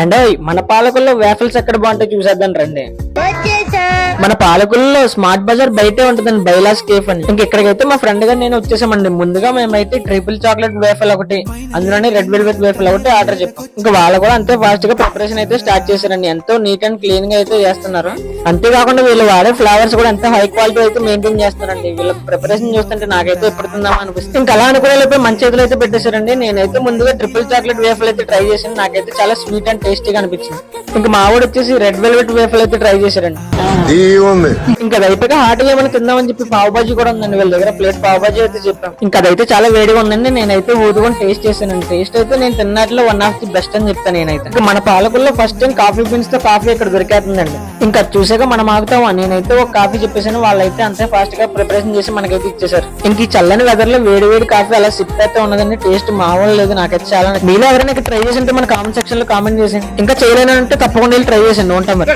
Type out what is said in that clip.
And మన పాలకుల్లో waffles ఎక్కడ బాగుంటాయి చూసేద్దాం రండి. మన పాలకుల్లో స్మార్ట్ బజార్ బయటే ఉంటుందండి, బైలాస్ కేఫ్ అని. ఇంక ఇక్కడికైతే మా ఫ్రెండ్ గా నేను వచ్చేసామండి. ముందుగా మేమైతే ట్రిపుల్ చాక్లెట్ వేఫల్ ఒకటి, అందులోనే రెడ్ వెల్వెట్ వేఫల్ ఒకటి ఆర్డర్ చెప్పాం. ఇంకా వాళ్ళు కూడా అంతే ఫాస్ట్ గా ప్రిపరేషన్ అయితే స్టార్ట్ చేశారండి. ఎంతో నీట్ అండ్ క్లీన్ గా అయితే చేస్తున్నారు. అంతేకాకుండా వీళ్ళు వాడే ఫ్లవర్స్ కూడా ఎంతో హై క్వాలిటీ అయితే మెయింటైన్ చేస్తారండి. వీళ్ళ ప్రిపరేషన్ చూస్తుంటే నాకైతే ఎప్పుడు తిందామా అనిపిస్తుంది. ఇంకా అలా అనుకునే మంచి చేతులు అయితే పెట్టేశారండి. నేనైతే ముందుగా ట్రిపుల్ చాక్లెట్ వేఫల్ అయితే ట్రై చేశాను. నాకైతే చాలా స్వీట్ అండ్ టేస్టీగా అనిపించింది. ఇంకా మా వాడు వచ్చేసి రెడ్ వెల్వెట్ వేఫల్ అయితే ట్రై చేశారండి. ఇంకా అదైతే హాట్ ఏమైనా తిందామని చెప్పి పావు బాజీ కూడా ఉందండి వీళ్ళ దగ్గర. ప్లేట్ పావు బాజీ అయితే చెప్పాం. ఇంకా అదైతే చాలా వేడిగా ఉందండి. నేనైతే ఊదుకొని టేస్ట్ చేశానండి. టేస్ట్ అయితే నేను తిన్నట్లో వన్ ఆఫ్ ది బెస్ట్ అని చెప్తాను నేనైతే. ఇంకా మన పాలకుల్లో ఫస్ట్ టైం కాఫీ బీన్స్ తో కాఫీ ఇక్కడ దొరికేస్తుందండి. ఇంకా చూసాక మనం ఆగుతామా. నేనైతే ఒక కాఫీ చెప్పేసాను, వాళ్ళైతే అంతే ఫాస్ట్ గా ప్రిపరేషన్ చేసి మనకైతే ఇచ్చేసారు. ఇంక ఈ చల్లని వెదర్ లో వేడి వేడి కాఫీ అలా సిప్ అయితే ఉన్నదండి. టేస్ట్ మామూలు లేదు. నాకైతే చాలా మీలో ఎవరైనా ట్రై చేసి ఉంటే మన కామెంట్ సెక్షన్ లో కామెంట్ చేసేయండి. ఇంకా చేయలేనంటే తప్పకుండా ట్రై చేసండి. ఉంటాం మరి.